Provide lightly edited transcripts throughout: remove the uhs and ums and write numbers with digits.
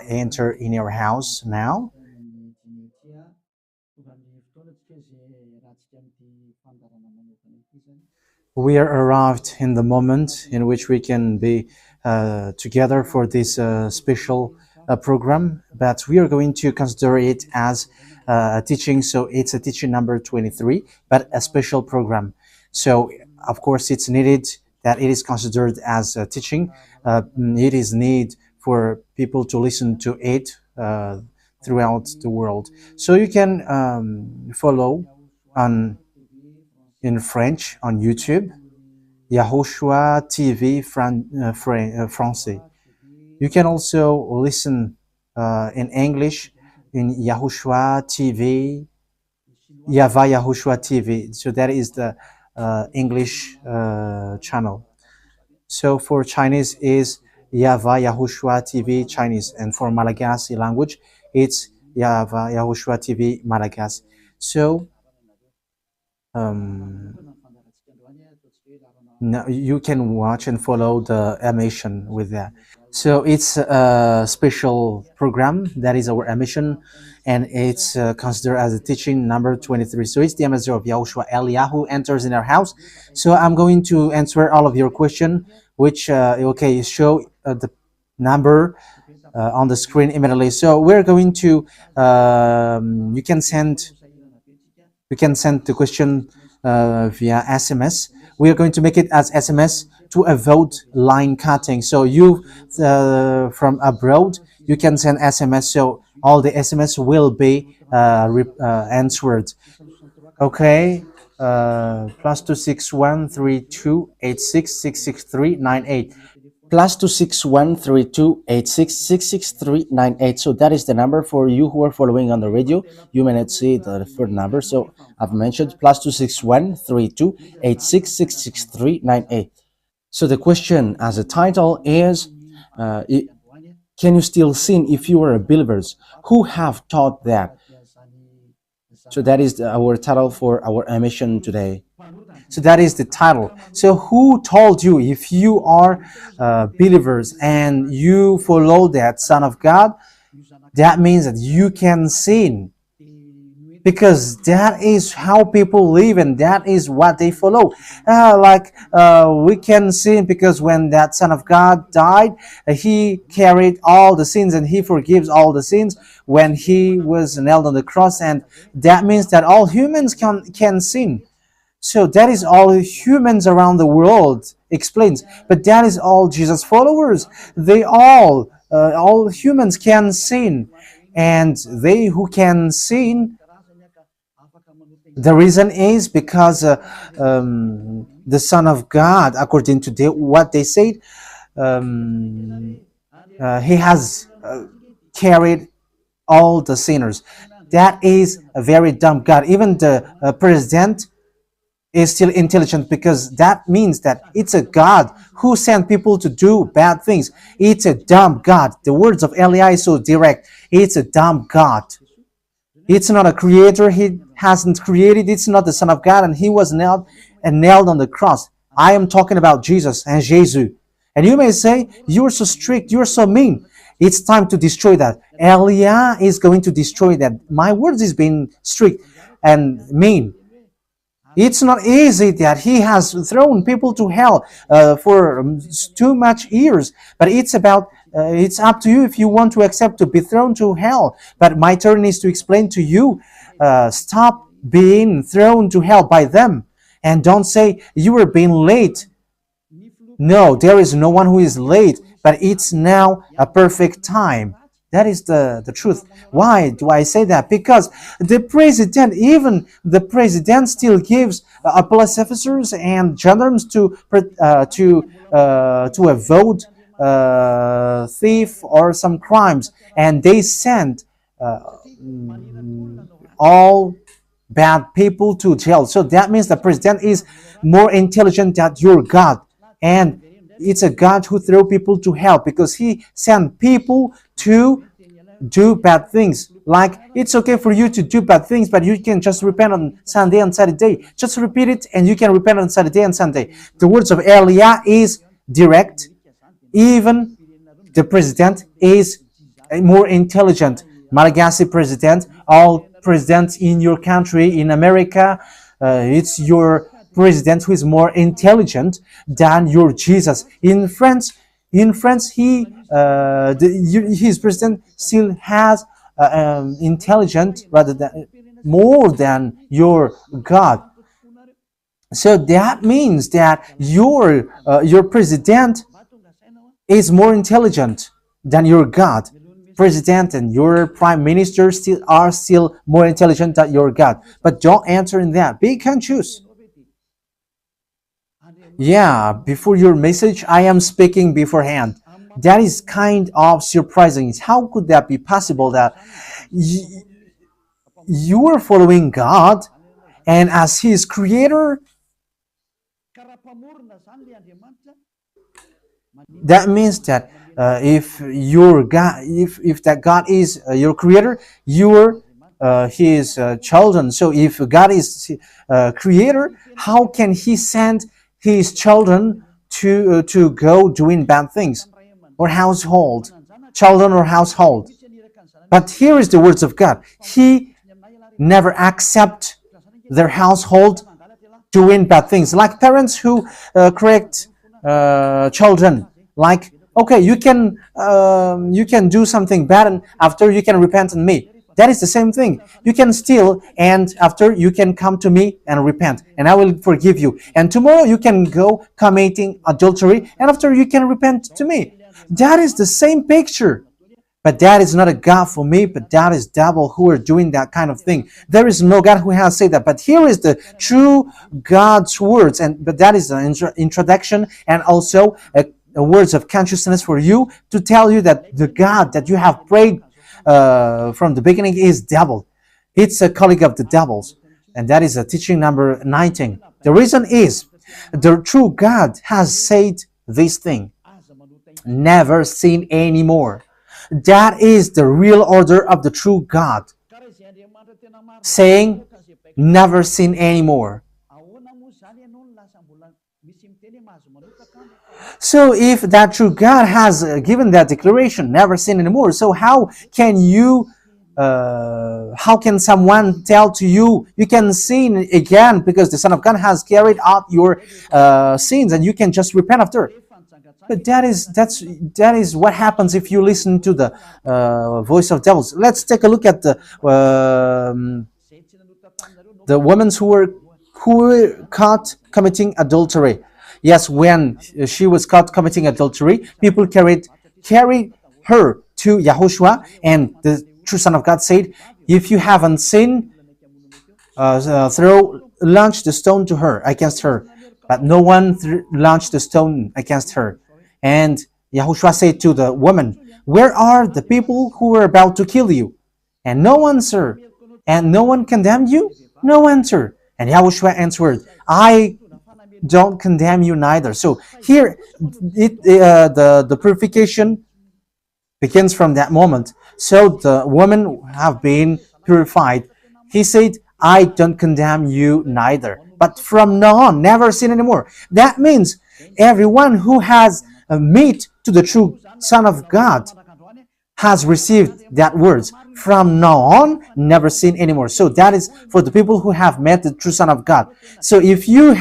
enter in your house now. We are arrived in the moment in which we can be together for this special program, but we are going to consider it as a teaching. So it's a teaching number 23, but a special program. So of course it's needed that it is considered as a teaching. It is need for people to listen to it throughout the world. So you can follow on in French on YouTube, YAHOSHUAH TV Français. You can also listen in English in YAHOSHUAH TV, YAHVAH YAHOSHUAH TV. So that is the English channel. So for Chinese is YAHVAH YAHOSHUAH TV Chinese, and for Malagasy language it's YAHVAH YAHOSHUAH TV Malagasy. So now you can watch and follow the emission with that. So it's a special program that is our emission, and it's considered as a teaching number 23. So it's the ambassador of Yahushua Eliyahu enters in our house. So I'm going to answer all of your question, which okay, show the number on the screen immediately. So we're going to you can send the question via SMS. We are going to make it as SMS to avoid line cutting. So you from abroad, you can send SMS. So all the SMS will be answered. Okay. +2613286666398. +2613286666398. So that is the number for you who are following on the radio. You may not see the third number, so I've mentioned +2613286666398. So the question as a title is, can you still sin if you are a believers? Who have taught that? So that is our title for our emission today. So that is the title. So who told you, if you are believers and you follow that Son of God, that means that you can sin? Because that is how people live and that is what they follow. We can sin because when that Son of God died, he carried all the sins and he forgives all the sins when he was nailed on the cross, and that means that all humans can sin. So that is all humans around the world explains. But that is all Jesus followers. They all humans can sin. And they who can sin, the reason is because the Son of God, according to what they said, he has carried all the sinners. That is a very dumb God. Even the president is still intelligent, because that means that it's a God who sent people to do bad things. It's a dumb God. The words of Eli is so direct. It's a dumb God. It's not a creator. He hasn't created. It's not the Son of God, and he was nailed on the cross. I am talking about Jesus and Jesus. And you may say, you're so strict, you're so mean. It's time to destroy that. Elia is going to destroy that. My words is being strict and mean. It's not easy that he has thrown people to hell for too much years. But it's about, it's up to you if you want to accept to be thrown to hell. But my turn is to explain to you, stop being thrown to hell by them. And don't say you were being late. No, there is no one who is late, but it's now a perfect time. That is the truth. Why do I say that? Because the president, even the president, still gives police officers and gendarmes to avoid thief or some crimes, and they send all bad people to jail. So that means the president is more intelligent than your God, and it's a God who throw people to hell because he sent people to do bad things. Like, it's okay for you to do bad things, but you can just repent on Sunday and Saturday. Just repeat it and you can repent on Saturday and Sunday. The words of Elia is direct. Even The president is more intelligent. Malagasy president, all presidents in your country, in America, it's your president who is more intelligent than your Jesus. In France, his president still has intelligent rather than more than your God. So that means that your president is more intelligent than your God. President and your prime minister are still more intelligent than your God. But don't answer in that. Be conscious. Yeah, before your message, I am speaking beforehand. That is kind of surprising. How could that be possible that you are following God and as His creator? That means that if your God, if that God is your creator, you are His children. So if God is creator, how can He send His children to go doing bad things, or children or household? But here is the words of God. He never accept their household doing bad things, like parents who correct children. Like, okay, you can do something bad, and after you can repent on me. That is the same thing. You can steal, and after you can come to me and repent, and I will forgive you. And tomorrow you can go committing adultery, and after you can repent to me. That is the same picture. But that is not a God for me, but that is devil who are doing that kind of thing. There is no God who has said that. But here is the true God's words, but that is an introduction and also a words of consciousness for you to tell you that the God that you have prayed from the beginning is devil. It's a colleague of the devils. And that is a teaching number 19. The reason is the true God has said this thing. Never sin anymore. That is the real order of the true God. Saying, never sin anymore. So if that true God has given that declaration, never sin anymore, so how can someone tell to you, you can sin again because the Son of God has carried out your sins and you can just repent after? But that is what happens if you listen to the voice of devils. Let's take a look at the women who were caught committing adultery. Yes, when she was caught committing adultery, people carried her to YAHOSHUAH, and the true Son of God said, if you haven't sinned, launch the stone to her, against her. But no one launched the stone against her. And YAHOSHUAH said to the woman, where are the people who were about to kill you? And no answer. And no one condemned you? No answer. And YAHOSHUAH answered, I don't condemn you neither. So here, the purification begins from that moment. So the women have been purified. He said, I don't condemn you neither. But from now on, never sin anymore. That means everyone who has met to the true Son of God has received that words. From now on, never sin anymore. So that is for the people who have met the true Son of God. So if you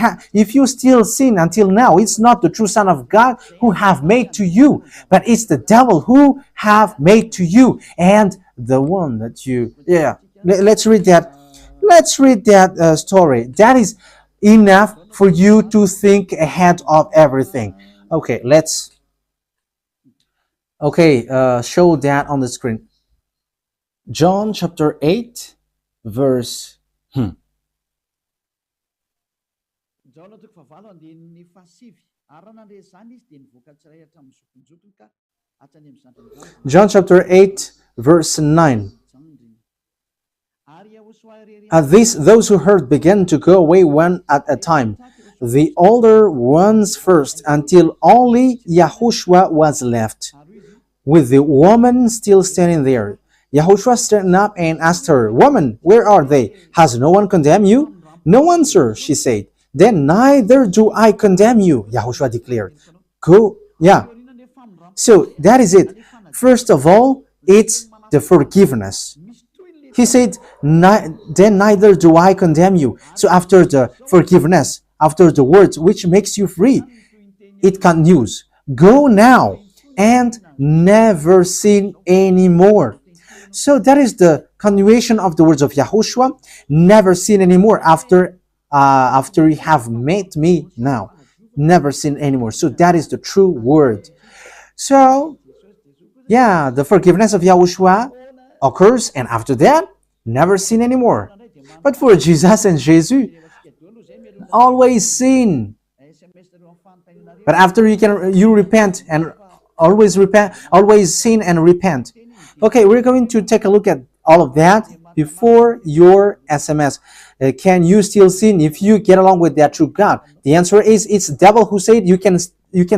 still sin until now, it's not the true Son of God who have made to you, but it's the devil who have made to you, and the one that you. Yeah, let's read that. Let's read that story. That is enough for you to think ahead of everything. Okay, show that on the screen. John chapter 8, verse. John chapter 8, verse 9. At this, those who heard began to go away one at a time, the older ones first, until only YAHOSHUAH was left, with the woman still standing there. YAHOSHUAH straightened up and asked her, Woman, where are they? Has no one condemned you? No one, sir, she said. Then neither do I condemn you, YAHOSHUAH declared. Go, yeah. So that is it. First of all, it's the forgiveness. He said, then neither do I condemn you. So after the forgiveness, after the words which makes you free, it continues. Go now and never sin anymore. So that is the continuation of the words of Yahushua. Never sin anymore after you have met me now. Never sin anymore. So that is the true word. So yeah, the forgiveness of Yahushua occurs, and after that, never sin anymore. But for Jesus and Jesus, always sin. But after you repent and always sin and repent. Okay, we're going to take a look at all of that before your SMS. Can you still sin if you get along with that true God? The answer is it's the devil who said you can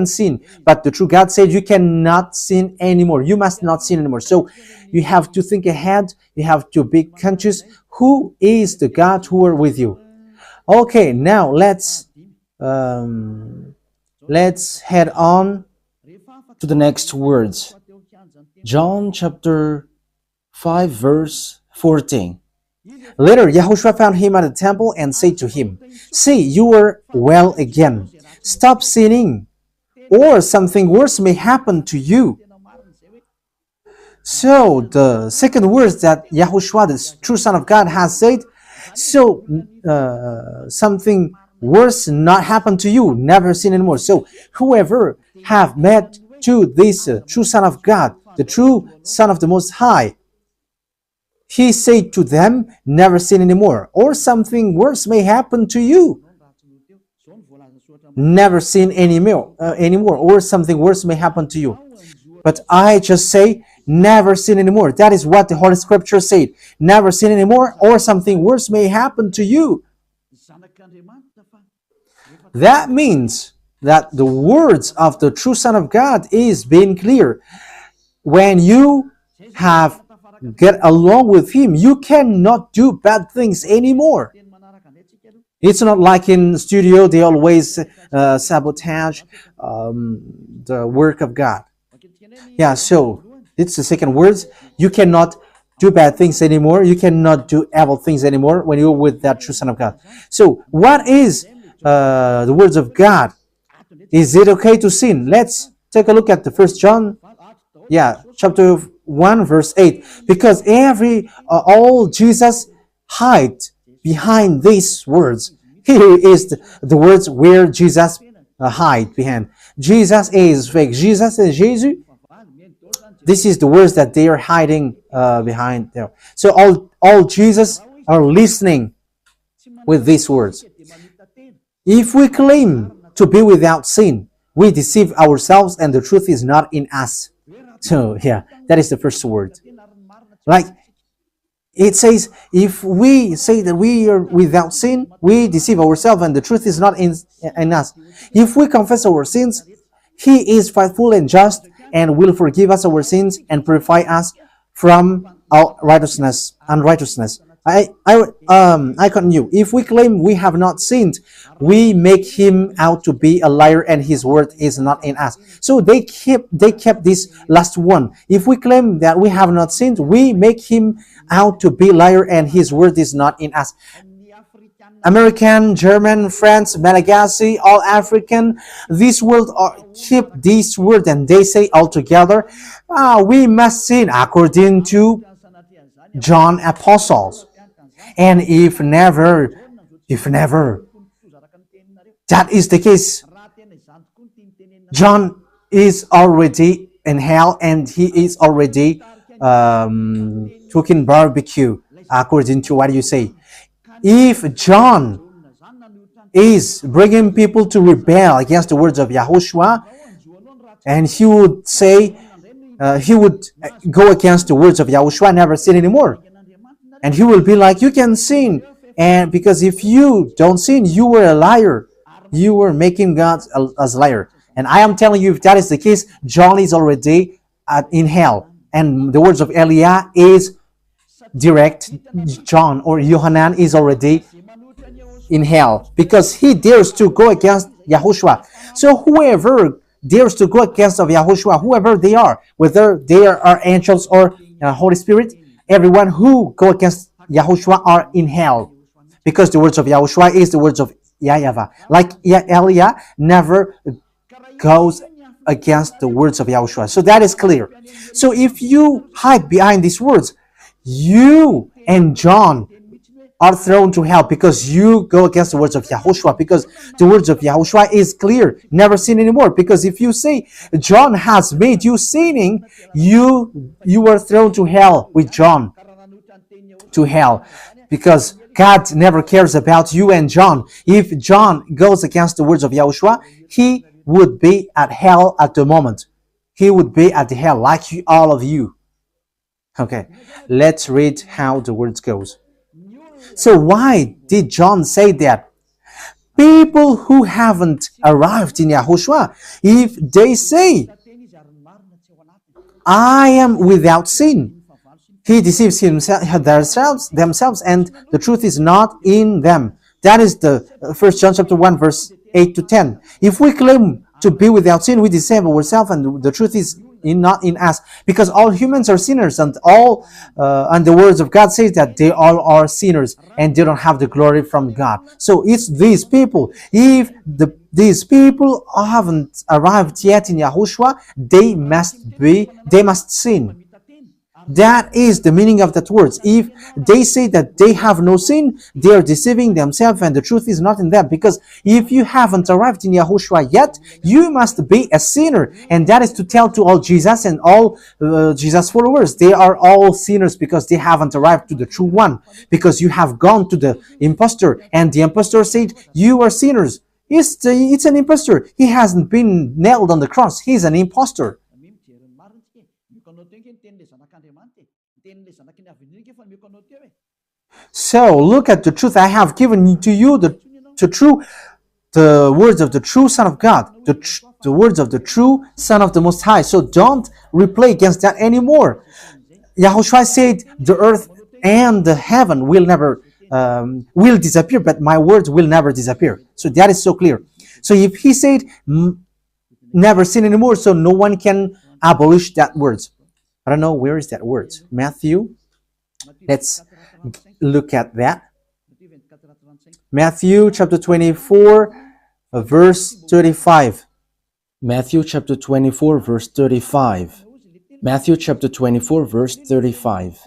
sin, but the true God said you cannot sin anymore. You must not sin anymore. So you have to think ahead. You have to be conscious. Who is the God who are with you? Okay, now let's head on to the next words. John chapter 5 verse 14. Later, Yahushua found him at the temple and said to him, "See, you are well again. Stop sinning, or something worse may happen to you." So, the second words that Yahushua, the true Son of God, has said, so something worse not happen to you, never sin anymore. So, whoever have met to this true Son of God, the true Son of the Most High, he said to them, never sin anymore, or something worse may happen to you. Never sin anymore, or something worse may happen to you. But I just say, never sin anymore. That is what the Holy Scripture said. Never sin anymore, or something worse may happen to you. That means that the words of the true Son of God is being clear. When you have get along with him, you cannot do bad things anymore. It's not like in studio they always sabotage the work of God. Yeah, so it's the second words. You cannot do bad things anymore. You cannot do evil things anymore when you're with that true Son of God. So what is the words of God? Is it okay to sin? Let's take a look at the First John, chapter 1 verse 8. Because all Jesus hide behind these words. Here is the words where Jesus hide behind. Jesus is fake. Jesus and Jesus. This is the words that they are hiding behind there. So all Jesus are listening with these words. If we claim to be without sin, we deceive ourselves and the truth is not in us. So that is the first word. Like it says, if we say that we are without sin, we deceive ourselves and the truth is not in us. If we confess our sins, he is faithful and just and will forgive us our sins and purify us from our unrighteousness. I continue. If we claim we have not sinned, we make him out to be a liar and his word is not in us. So they kept this last one. If we claim that we have not sinned, we make him out to be a liar and his word is not in us. American, German, French, Malagasy, all African, this world keep this word and they say all together, we must sin according to John Apostles. And if never that is the case, John is already in hell and he is already cooking barbecue according to what you say. If John is bringing people to rebel against the words of Yahushua, and he would say, he would go against the words of Yahushua, never sin anymore. And he will be like, you can sin. And because if you don't sin, you were a liar. You were making God as a liar. And I am telling you, if that is the case, John is already in hell. And the words of Eliah is direct. John or Yohanan is already in hell because he dares to go against Yahushua. So whoever dares to go against of Yahushua, whoever they are, whether they are angels or Holy Spirit, everyone who go against Yahushua are in hell. Because the words of Yahushua is the words of YAHVAH. Like Elia never goes against the words of Yahushua. So that is clear. So if you hide behind these words, you and John are thrown to hell because you go against the words of Yahushua, because the words of Yahushua is clear, never sin anymore. Because if you say John has made you sinning, you are thrown to hell with John, to hell, because God never cares about you and John. If John goes against the words of Yahushua, he would be at hell at the moment. He would be at the hell like all of you. Okay, let's read how the words goes. So why did John say that? People who haven't arrived in Yahushua, if they say, I am without sin, he deceives themselves, and the truth is not in them. That is the 1 John chapter 1, verse 8 to 10. If we claim to be without sin, we deceive ourselves, and the truth is not in us, because all humans are sinners, and the words of God says that they all are sinners and they don't have the glory from God. So it's these people. If these people haven't arrived yet in Yahushua, they must sin. That is the meaning of that words. If they say that they have no sin, they are deceiving themselves, and the truth is not in them. Because if you haven't arrived in Yahushua yet, you must be a sinner. And that is to tell to all Jesus and all Jesus followers. They are all sinners because they haven't arrived to the true one. Because you have gone to the impostor, and the impostor said, you are sinners. It's an impostor. He hasn't been nailed on the cross. He's an impostor. So look at the truth. I have given to you the words of the true Son of God, the words of the true Son of the Most High. So don't replay against that anymore. Yahushua said the earth and the heaven will never will disappear, but my words will never disappear. So that is so clear. So if he said never sin anymore, so no one can abolish that words. I don't know, where is that word? Matthew. Let's look at that. Matthew chapter 24, verse 35. Matthew chapter 24, verse 35. Matthew chapter 24, verse 35.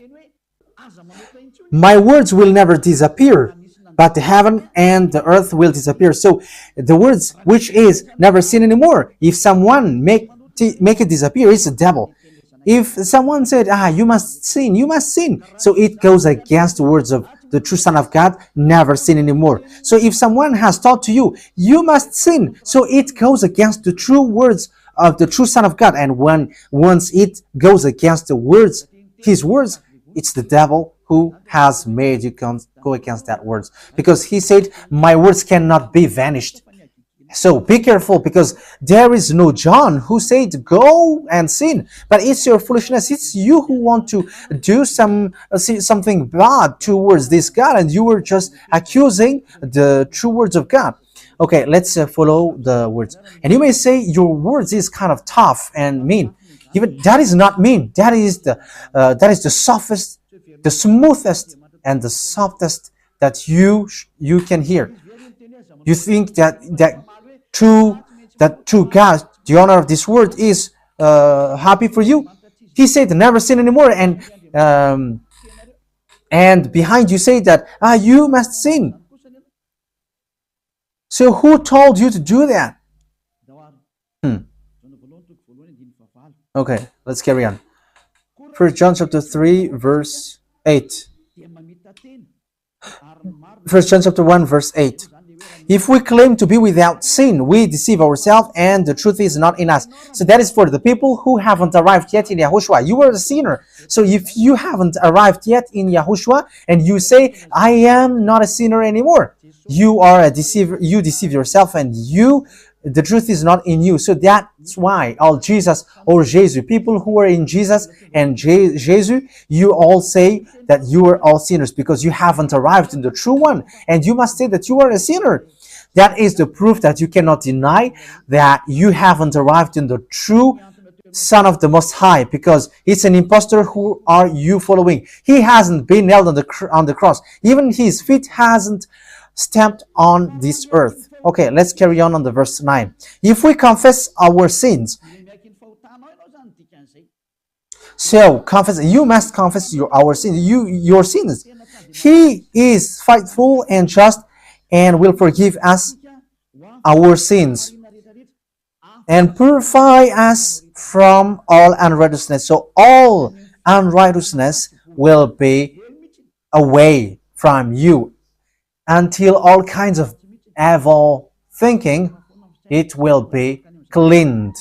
My words will never disappear, but the heaven and the earth will disappear. So the words which is never sin anymore, if someone make it disappear, it's the devil. If someone said, you must sin, you must sin. So it goes against the words of the true Son of God, never sin anymore. So if someone has taught to you, you must sin. So it goes against the true words of the true Son of God. And once it goes against the words, his words, it's the devil who has made you go against that words. Because he said, my words cannot be vanished. So be careful, because there is no John who said go and sin, but it's your foolishness. It's you who want to do something bad towards this God, and you were just accusing the true words of God. Okay, let's follow the words. And you may say your words is kind of tough and mean. Even that is not mean. That is the softest, the smoothest, and the softest that you can hear. You think that true God, the owner of this world, is happy for you? He said never sin anymore, and behind you say that you must sin. So who told you to do that? Okay, let's carry on. 1 John chapter 3, verse 8. 1 John chapter 1, verse 8. If we claim to be without sin, we deceive ourselves, and the truth is not in us. So that is for the people who haven't arrived yet in Yahushua. You are a sinner. So if you haven't arrived yet in Yahushua, and you say, I am not a sinner anymore, you are a deceiver. You deceive yourself, and the truth is not in you. So that's why all Jesus or Jesus, people who are in Jesus and Jesus, you all say that you are all sinners, because you haven't arrived in the true one, and you must say that you are a sinner. That is the proof that you cannot deny that you haven't arrived in the true Son of the Most High, because it's an impostor. Who are you following? He hasn't been nailed on the cross. Even his feet hasn't stamped on this earth. Okay, let's carry on the verse 9. If we confess our sins, so confess, you must confess our sins, your sins. He is faithful and just and will forgive us our sins and purify us from all unrighteousness. So all unrighteousness will be away from you until all kinds of evil thinking, it will be cleaned.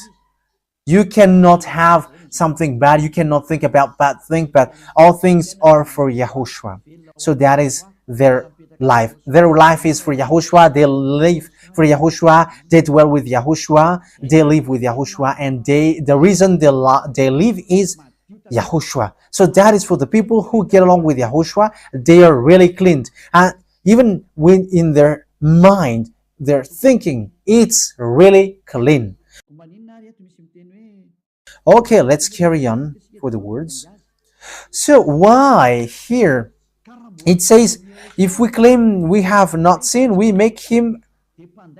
You cannot have something bad. You cannot think about bad things, but all things are for Yahushua. So that is their life. Their life is for Yahushua. They live for Yahushua. They dwell with Yahushua. They live with Yahushua, and the reason they live is Yahushua. So that is for the people who get along with Yahushua. They are really cleaned, and even when in their mind, their thinking, it's really clean. Okay, let's carry on for the words. So why here it says, if we claim we have not sinned, we make him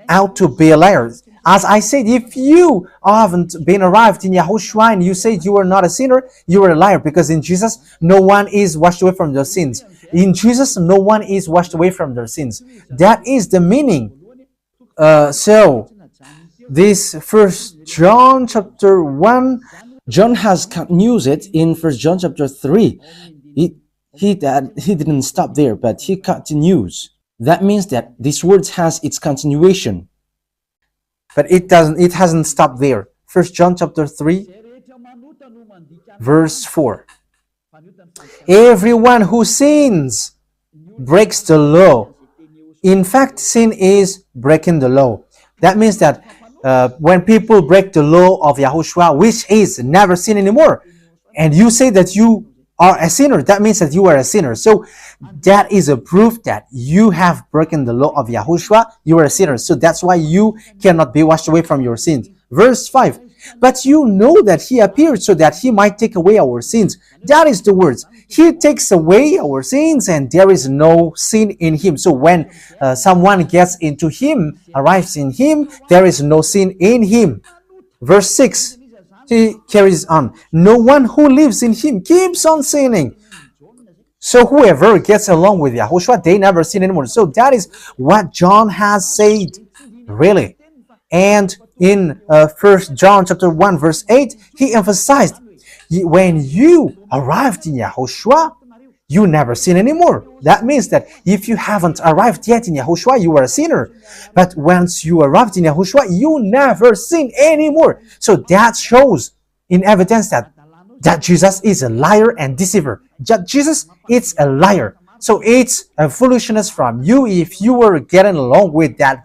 out to be a liar. As I said, if you haven't been arrived in Yahushua and you said you are not a sinner, you are a liar, because in Jesus, no one is washed away from their sins. In Jesus, no one is washed away from their sins. That is the meaning. So, this First John chapter 1, John has continued it in First John chapter 3. He didn't stop there, but he continues. That means that this word has its continuation. But it hasn't stopped there. First John chapter 3, verse 4. Everyone who sins breaks the law. In fact, sin is breaking the law. That means that when people break the law of Yahushua, which is never sin anymore, and you say that you are a sinner, that means that you are a sinner. So that is a proof that you have broken the law of Yahushua. You are a sinner. So that's why you cannot be washed away from your sins. Verse 5. But you know that he appeared so that he might take away our sins. That is the words. He takes away our sins, and there is no sin in him. So when someone gets into him, arrives in him, there is no sin in him. Verse 6. He carries on. No one who lives in him keeps on sinning. So whoever gets along with Yahushua, they never sin anymore. So that is what John has said, really. And in 1 John chapter 1 verse 8, he emphasized, when you arrived in Yahushua, you never sin anymore. That means that if you haven't arrived yet in Yahushua, you are a sinner. But once you arrived in Yahushua, you never sin anymore. So that shows in evidence that Jesus is a liar and deceiver. Jesus is a liar. So it's a foolishness from you if you were getting along with that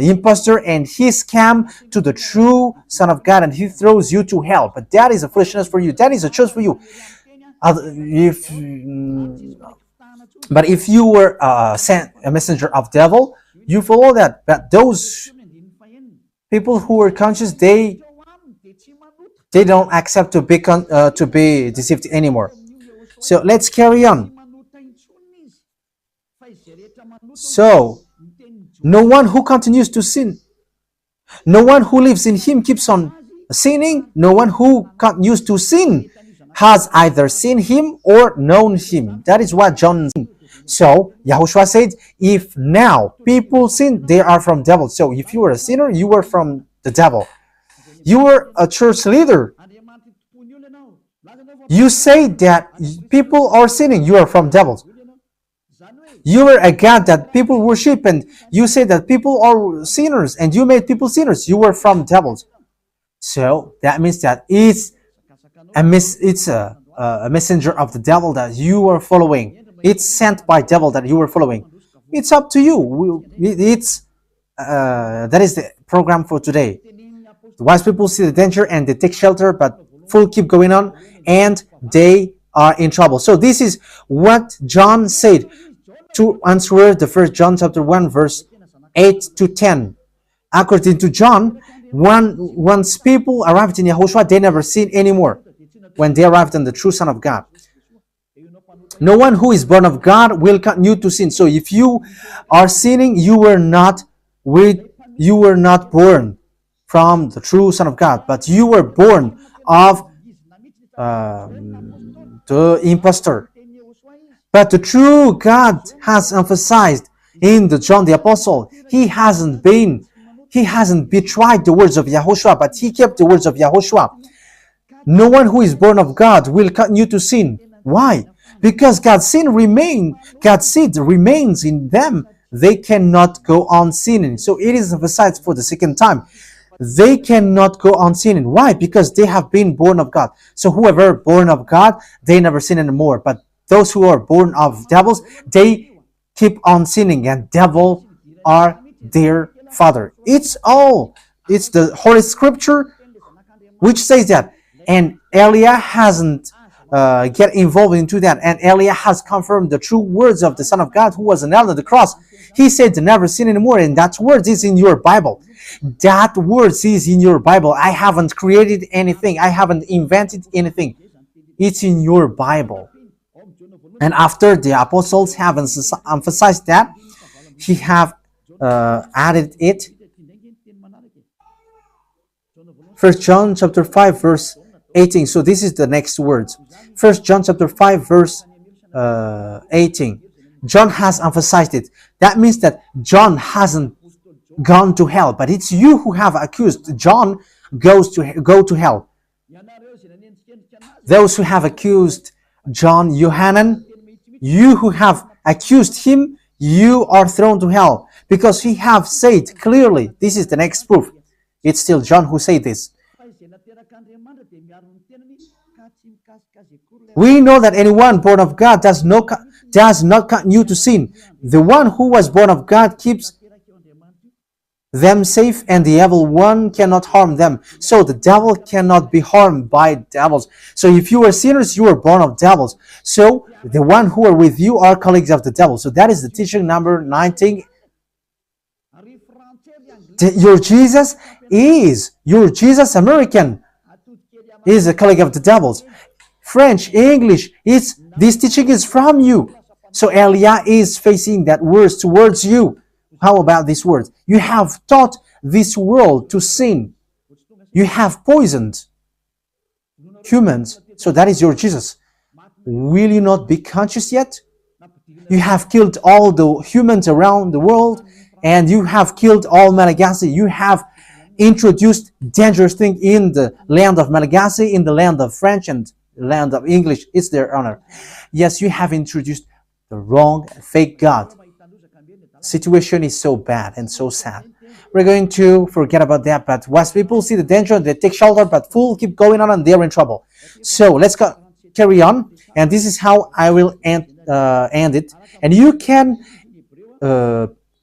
impostor and he scam to the true Son of God and he throws you to hell. But that is a foolishness for you. That is a choice for you. But if you were sent a messenger of devil, you follow that. But those people who are conscious, they don't accept to be deceived anymore. So let's carry on. So no one who continues to sin, no one who lives in him keeps on sinning. No one who continues to sin has either seen him or known him. That is what John said. So Yahushua said, if now people sin, they are from devil. So if you were a sinner, you were from the devil. You were a church leader. You say that people are sinning, you are from devils. You were a God that people worship, and you say that people are sinners, and you made people sinners, you were from devils. So that means that it's a messenger of the devil that you are following. It's sent by devil that you are following. It's up to you. That is the program for today. The wise people see the danger and they take shelter, but fools keep going on and they are in trouble. So this is what John said to answer the First John chapter 1 verse 8 to 10. According to John, once people arrived in Yahushua, they never sin anymore when they arrived in the true Son of God. No one who is born of God will continue to sin. So if you are sinning, you were not born from the true Son of God, but you were born of the impostor. But the true God has emphasized in the John the Apostle, he hasn't betrayed the words of YAHOSHUAH, but he kept the words of YAHOSHUAH. No one who is born of God will continue to sin. Why? Because God's seed remains in them. They cannot go on sinning. So it is emphasized for the second time. They cannot go on sinning. Why? Because they have been born of God. So whoever born of God, they never sin anymore. But those who are born of devils, they keep on sinning, and devil are their father. It's the Holy Scripture which says that. And Elia hasn't get involved into that. And Elia has confirmed the true words of the Son of God who was nailed on the cross. He said to never sin anymore, and that word is in your Bible. That word is in your Bible. I haven't created anything. I haven't invented anything. It's in your Bible. And after the apostles have emphasized that, he have added it. 1 John chapter 5 verse 18. So this is the next words. 1 John chapter 5 verse 18. John has emphasized it. That means that John hasn't gone to hell, but it's you who have accused John go to hell. Those who have accused John, Yohanan, you who have accused him, you are thrown to hell, because he have said clearly. This is the next proof. It's still John who said this. We know that anyone born of God does not continue to sin. The one who was born of God keeps them safe, and the evil one cannot harm them. So the devil cannot be harmed by devils. So if you are sinners, you are born of devils. So the one who are with you are colleagues of the devil. So that is the teaching number 19. Your Jesus American is a colleague of the devils. French, English, this teaching is from you. So Elia is facing that words towards you. How about these words? You have taught this world to sin. You have poisoned humans. So that is your Jesus. Will you not be conscious yet? You have killed all the humans around the world, and you have killed all Malagasy. You have introduced dangerous things in the land of Malagasy, in the land of French, and the land of English. It's their honor. Yes, you have introduced the wrong, fake God. Situation is so bad and so sad. We're going to forget about that, but once people see the danger, they take shelter, but fools keep going on and they're in trouble. So let's carry on, and this is how I will end it. And you can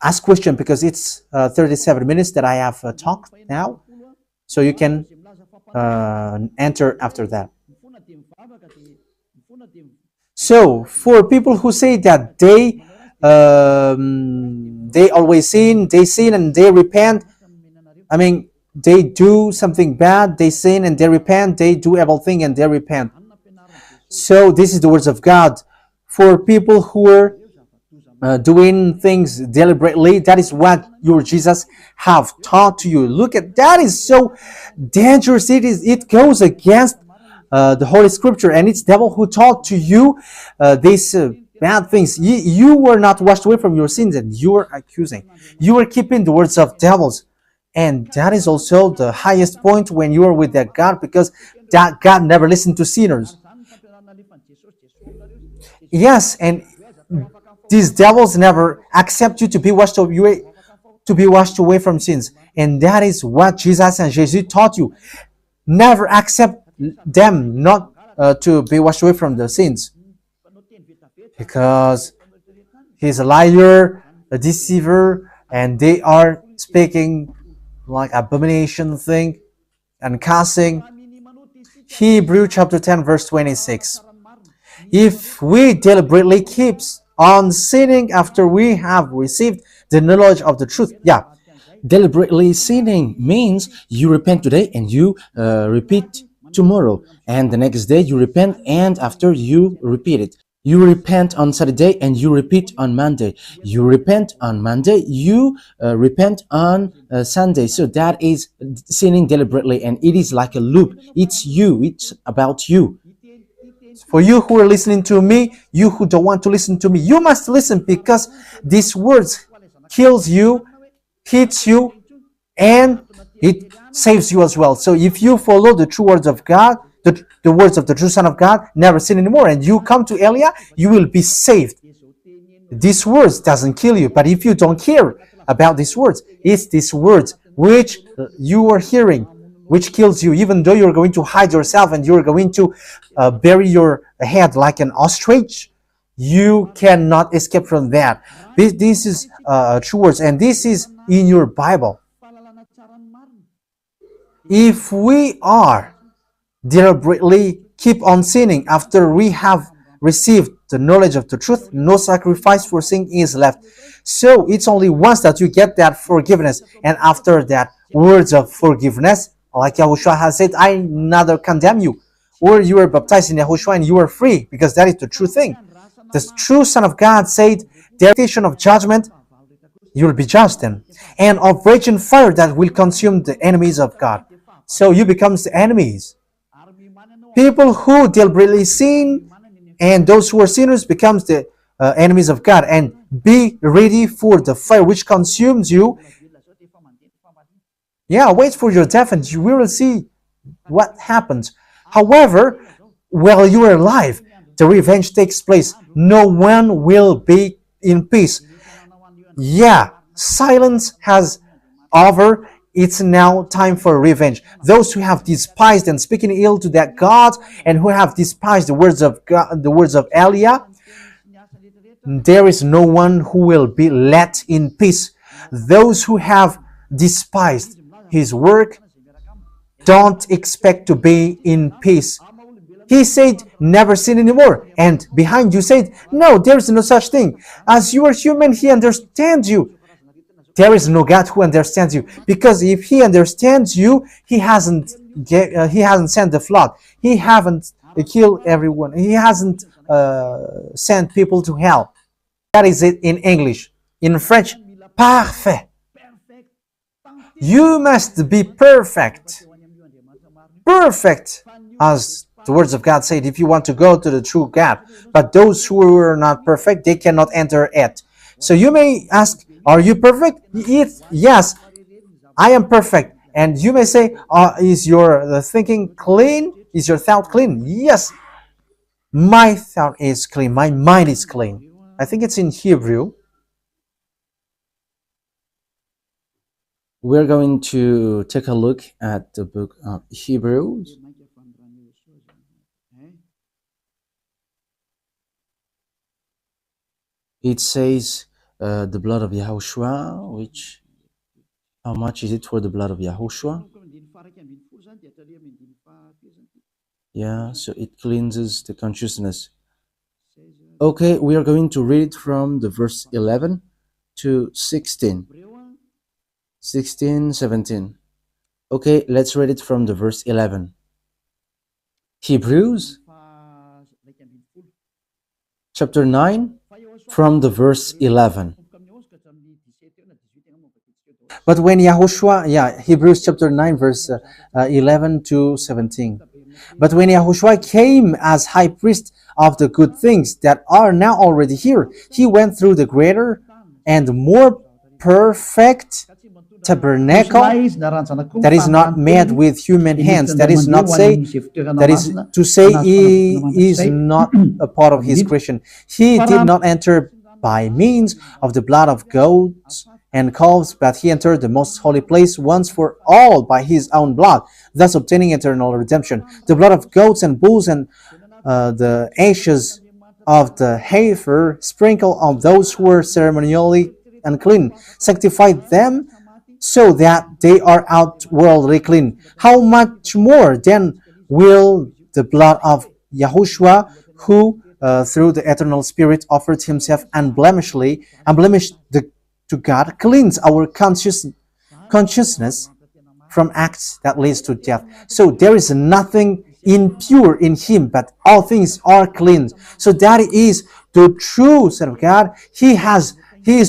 ask question, because it's 37 minutes that I have talked now, so you can enter after that. So for people who say that they always sin, and they repent. I mean, they do something bad, they sin and they repent. They do evil thing and they repent. So this is the words of God. For people who are doing things deliberately, that is what your Jesus have taught to you. Look at that, is so dangerous. It goes against the Holy Scripture, and it's devil who taught to you these bad things. You were not washed away from your sins, and you are accusing. You are keeping the words of devils. And that is also the highest point when you are with that God, because that God never listened to sinners. Yes, and these devils never accept you to be washed away from sins. And that is what Jesus and Jesus taught you. Never accept them not to be washed away from the sins, because he's a liar, a deceiver, and they are speaking like abomination thing and cussing. Hebrew chapter 10 verse 26. If we deliberately keep on sinning after we have received the knowledge of the truth. Yeah, Deliberately sinning means you repent today and you repeat tomorrow, and the next day you repent, and after you repeat it. You repent on Saturday and you repeat on Monday. You repent on Monday, you repent on Sunday. So that is sinning deliberately, and it is like a loop. It's you, it's about you. for you who are listening to me, you who don't want to listen to me, you must listen, because these words kills you, hits you, and it saves you as well. So if you follow the true words of God, the words of the true Son of God, never sin anymore, and you come to Elia, you will be saved. These words doesn't kill you, but if you don't care about these words, it's these words which you are hearing which kills you, even though you're going to hide yourself and you're going to bury your head like an ostrich. You cannot escape from that. This is true words, and this is in your Bible. If we are deliberately keep on sinning after we have received the knowledge of the truth, no sacrifice for sin is left. So it's only once that you get that forgiveness, and after that, words of forgiveness, like Yahushua has said, I neither condemn you. Or you are baptized in Yahushua and you are free, because that is the true thing. The true Son of God said, the expectation of judgment, you will be judged then, and of raging fire that will consume the enemies of God. So you become the enemies. People who deliberately sin and those who are sinners becomes the enemies of God. And be ready for the fire which consumes you. Yeah, wait for your death and you will see what happens. However, while you are alive, the revenge takes place. No one will be in peace. Yeah, silence has over. It's now time for revenge. Those who have despised and speaking ill to that God, and who have despised the words of God, the words of Elia, there is no one who will be let in peace. Those who have despised his work don't expect to be in peace. He said, never sin anymore. And behind you said, no, there is no such thing. As you are human, he understands you. There is no God who understands you, because if he understands you, he hasn't sent the flood. He haven't killed everyone. He hasn't sent people to hell. That is it in English. In French, parfait. You must be perfect. Perfect, as the words of God said, if you want to go to the true God. But those who are not perfect, they cannot enter it. So you may ask, are you perfect? Yes, I am perfect. And you may say, is your thinking clean? Is your thought clean? Yes, my thought is clean. My mind is clean. I think it's in Hebrew. We're going to take a look at the book of Hebrews. It says the blood of YAHOSHUAH, which, how much is it for the blood of YAHOSHUAH? Yeah, so it cleanses the consciousness. Okay, we are going to read from the verse 11 to 16. 16, 17. Okay, let's read it from the verse 11. Hebrews chapter 9 from the verse 11. But when Yahushua, Hebrews chapter 9 verse 11 to 17. But when Yahushua came as high priest of the good things that are now already here, he went through the greater and more perfect tabernacle that is not made with human hands. That is to say he is not a part of his creation. He did not enter by means of the blood of goats and calves, but he entered the most holy place once for all by his own blood, thus obtaining eternal redemption. The blood of goats and bulls and the ashes of the heifer sprinkled on those who were ceremonially unclean, sanctified them so that they are outwardly clean. How much more then will the blood of Yahushua, who through the eternal Spirit offered himself unblemished to God cleans our consciousness from acts that leads to death. So there is nothing impure in him, but all things are clean. So that is the true Son of God. He is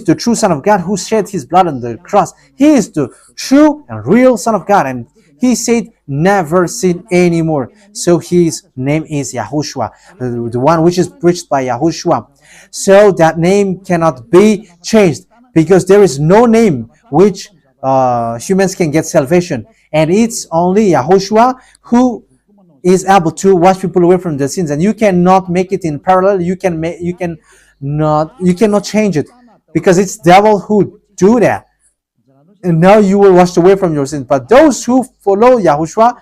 the true Son of God who shed his blood on the cross. He is the true and real Son of God. And he said, never sin anymore. So his name is YAHOSHUAH, the one which is preached by YAHOSHUAH. So that name cannot be changed, because there is no name which humans can get salvation. And it's only YAHOSHUAH who is able to wash people away from their sins. And you cannot make it in parallel. You cannot change it, because it's devil who do that. And now you will wash away from your sins. But those who follow YAHOSHUAH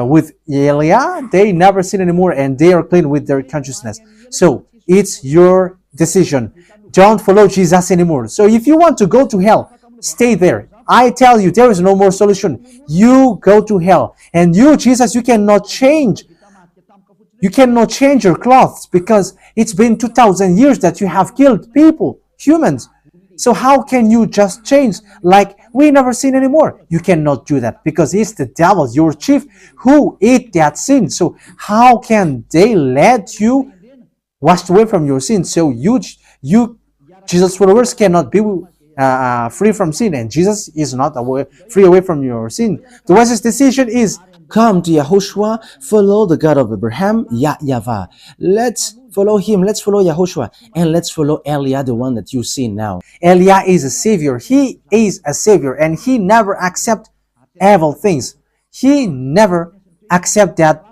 with Elia, they never sin anymore, and they are clean with their consciousness. So it's your decision. Don't follow Jesus anymore. So if you want to go to hell, stay there. I tell you, there is no more solution. You go to hell. And you, Jesus, you cannot change. You cannot change your clothes, because it's been 2,000 years that you have killed people, humans. So how can you just change like we never sin anymore? You cannot do that, because it's the devil, your chief, who ate that sin. So how can they let you wash away from your sin? So you Jesus' followers cannot be free from sin, and Jesus is not free away from your sin. The wisest decision is Come to YAHOSHUAH, follow the God of Abraham, YAHVAH. Let's follow him, let's follow YAHOSHUAH, and let's follow Elia, the one that you see now. Elia is a savior. He is a savior, and he never accept evil things. He never accept that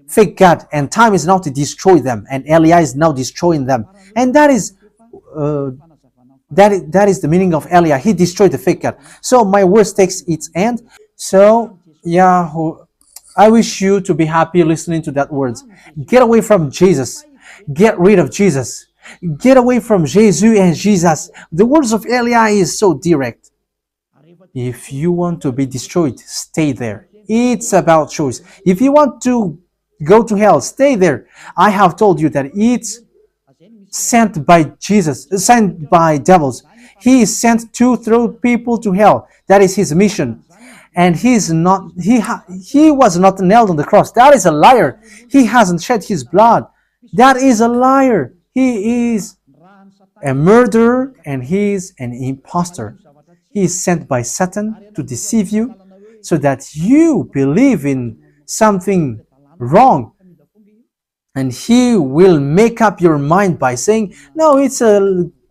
fake God, and time is now to destroy them, and Elia is now destroying them. And that is the meaning of Elia. He destroyed the fake God. So my words takes its end. So I wish you to be happy listening to that words. Get away from Jesus. Get rid of Jesus. Get away from Jesus and Jesus. The words of Elia is so direct. If you want to be destroyed, stay there. It's about choice. If you want to go to hell, stay there. I have told you that it's sent by Jesus, sent by devils. He is sent to throw people to hell. That is his mission. And he was not nailed on the cross. That is a liar. He hasn't shed his blood. That is a liar. He is a murderer, and he is an impostor. He is sent by Satan to deceive you, so that you believe in something wrong. And he will make up your mind by saying, no,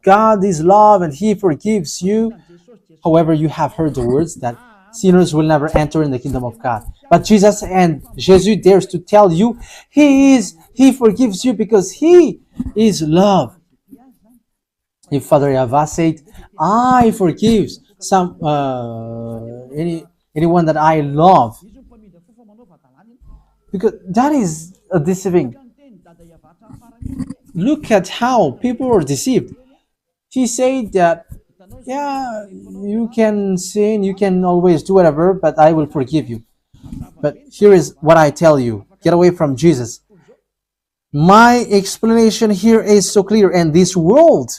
God is love and he forgives you. However, you have heard the words that sinners will never enter in the kingdom of God. But Jesus dares to tell you, he forgives you because he is love. If Father YAHVAH said, I forgive anyone that I love, because that is a deceiving. Look at how people are deceived. He said that, yeah, you can sin, you can always do whatever, but I will forgive you. But here is what I tell you. Get away from Jesus. My explanation here is so clear, and this world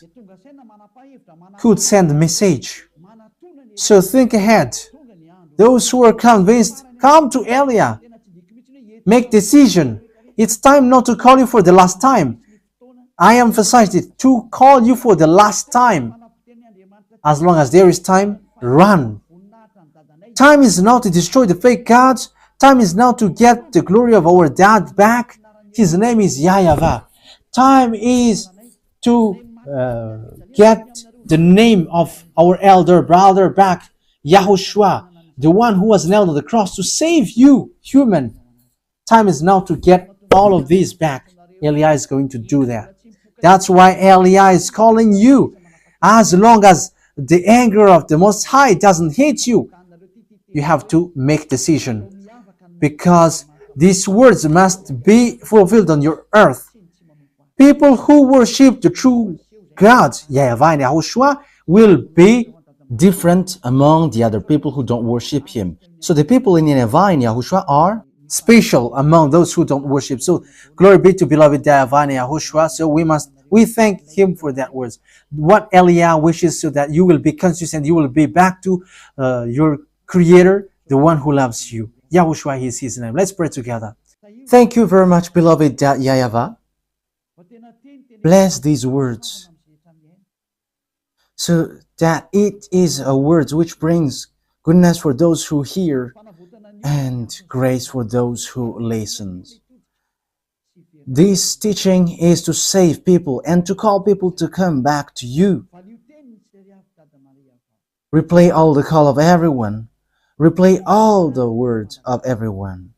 could send a message. So think ahead. Those who are convinced, come to Elia. Make decision. It's time not to call you for the last time. I emphasize it, to call you for the last time. As long as there is time, run. Time is now to destroy the fake gods. Time is now to get the glory of our dad back. His name is YAHVAH. Time is to get the name of our elder brother back, YAHOSHUAH, the one who was nailed on the cross to save you, human. Time is now to get all of these back. Elia is going to do that. That's why Elia is calling you. As long as the anger of the Most High doesn't hit you, you have to make decision, because these words must be fulfilled on your earth. People who worship the true God, YAHVAH and YAHOSHUAH, will be Different among the other people who don't worship him. So the people in YAHVAH and YAHOSHUAH are special among those who don't worship. So glory be to beloved YAHVAH and YAHOSHUAH. So we We thank Him for that words. What Eliah wishes so that you will be consistent, you will be back to your Creator, the one who loves you. Yahushua is His name. Let's pray together. Thank you very much, beloved YAHVAH. Bless these words so that it is a word which brings goodness for those who hear and grace for those who listen. This teaching is to save people and to call people to come back to you. Replay all the call of everyone. Replay all the words of everyone.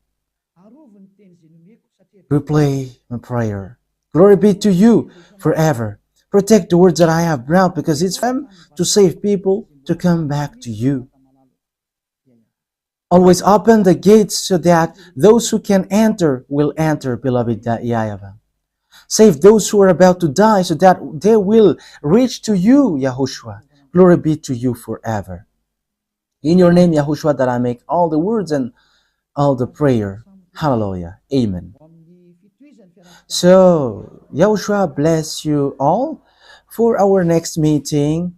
Replay my prayer. Glory be to you forever. Protect the words that I have brought because it's them to save people to come back to you. Always open the gates so that those who can enter will enter, beloved YAHVAH. Save those who are about to die so that they will reach to you, YAHOSHUAH. Glory be to you forever. In your name, YAHOSHUAH, that I make all the words and all the prayer. Hallelujah. Amen. So, YAHOSHUAH bless you all for our next meeting.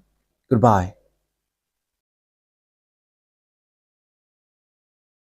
Goodbye.